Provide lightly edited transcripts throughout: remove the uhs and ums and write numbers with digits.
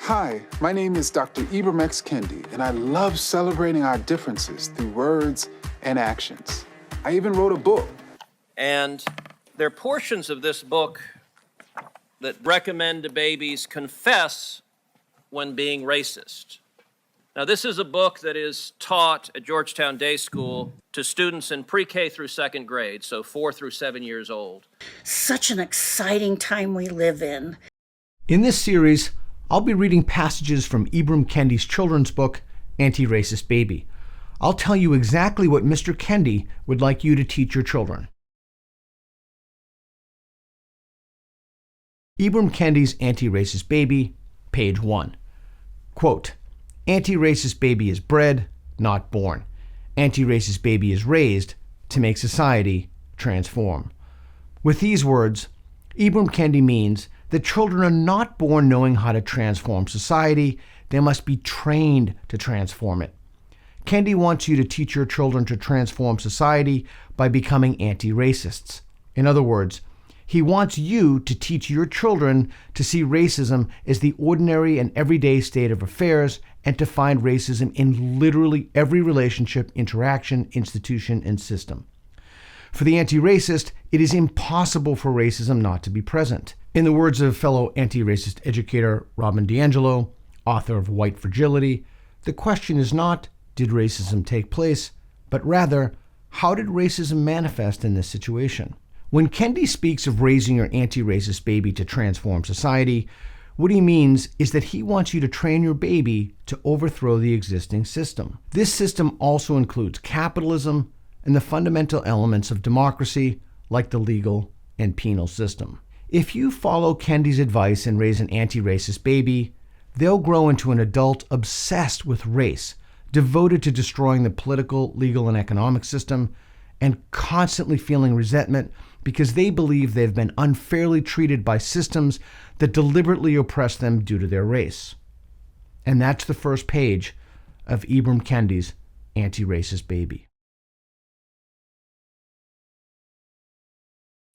Hi, my name is Dr. Ibram X. Kendi, and I love celebrating our differences through words and actions. I even wrote a book. And there are portions of this book that recommend to babies confess when being racist. Now, this is a book that is taught at Georgetown Day School to students in pre-K through second grade, so 4 through 7 years old. Such an exciting time we live in. In this series, I'll be reading passages from Ibram Kendi's children's book, Antiracist Baby. I'll tell you exactly what Mr. Kendi would like you to teach your children. Ibram Kendi's Antiracist Baby, page 1. Quote, "Antiracist baby is bred, not born. Antiracist baby is raised to make society transform." With these words, Ibram Kendi means that children are not born knowing how to transform society. They must be trained to transform it. Kendi wants you to teach your children to transform society by becoming anti-racists. In other words, he wants you to teach your children to see racism as the ordinary and everyday state of affairs and to find racism in literally every relationship, interaction, institution, and system. For the anti-racist, it is impossible for racism not to be present. In the words of fellow anti-racist educator Robin DiAngelo, author of White Fragility, the question is not, did racism take place, but rather, how did racism manifest in this situation? When Kendi speaks of raising your anti-racist baby to transform society, what he means is that he wants you to train your baby to overthrow the existing system. This system also includes capitalism and the fundamental elements of democracy, like the legal and penal system. If you follow Kendi's advice and raise an anti-racist baby, they'll grow into an adult obsessed with race, devoted to destroying the political, legal, and economic system, and constantly feeling resentment because they believe they've been unfairly treated by systems that deliberately oppress them due to their race. And that's the first page of Ibram Kendi's Antiracist Baby.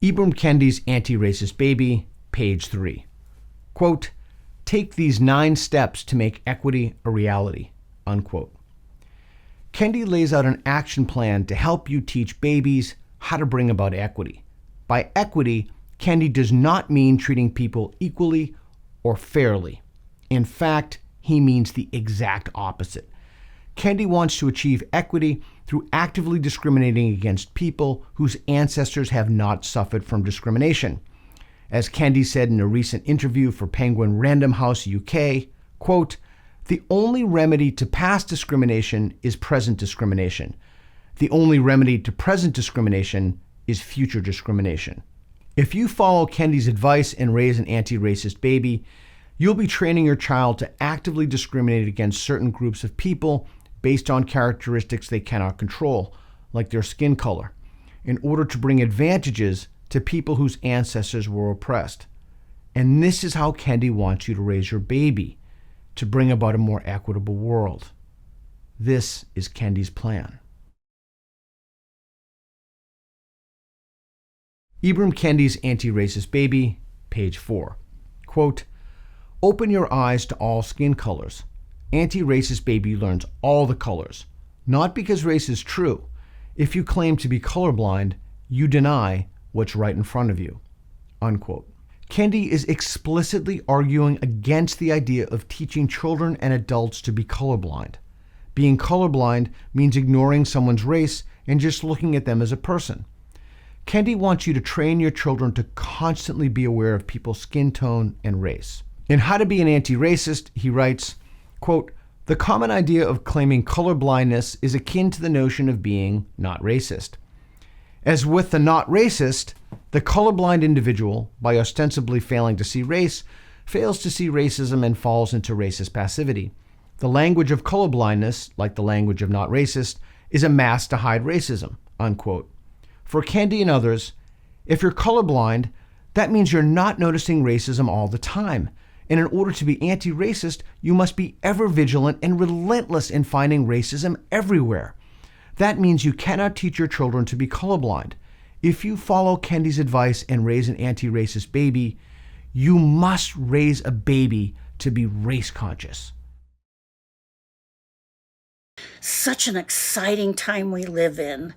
Ibram Kendi's Antiracist Baby, page 3. Quote, "Take these 9 steps to make equity a reality," unquote. Kendi lays out an action plan to help you teach babies how to bring about equity. By equity, Kendi does not mean treating people equally or fairly. In fact, he means the exact opposite. Kendi wants to achieve equity through actively discriminating against people whose ancestors have not suffered from discrimination. As Kendi said in a recent interview for Penguin Random House UK, quote, "The only remedy to past discrimination is present discrimination. The only remedy to present discrimination is future discrimination." If you follow Kendi's advice and raise an anti-racist baby, you'll be training your child to actively discriminate against certain groups of people based on characteristics they cannot control, like their skin color, in order to bring advantages to people whose ancestors were oppressed. And this is how Kendi wants you to raise your baby, to bring about a more equitable world. This is Kendi's plan. Ibram Kendi's Anti-Racist Baby, page 4. Quote, "Open your eyes to all skin colors. Anti-Racist Baby learns all the colors, not because race is true. If you claim to be colorblind, you deny what's right in front of you." Unquote. Kendi is explicitly arguing against the idea of teaching children and adults to be colorblind. Being colorblind means ignoring someone's race and just looking at them as a person. Kendi wants you to train your children to constantly be aware of people's skin tone and race. In How to Be an Anti-Racist, he writes, quote, "The common idea of claiming colorblindness is akin to the notion of being not racist. As with the not racist, the colorblind individual, by ostensibly failing to see race, fails to see racism and falls into racist passivity. The language of colorblindness, like the language of not racist, is a mask to hide racism," unquote. For Kendi and others, if you're colorblind, that means you're not noticing racism all the time. And in order to be anti-racist, you must be ever vigilant and relentless in finding racism everywhere. That means you cannot teach your children to be colorblind. If you follow Kendi's advice and raise an anti-racist baby, you must raise a baby to be race conscious. Such an exciting time we live in.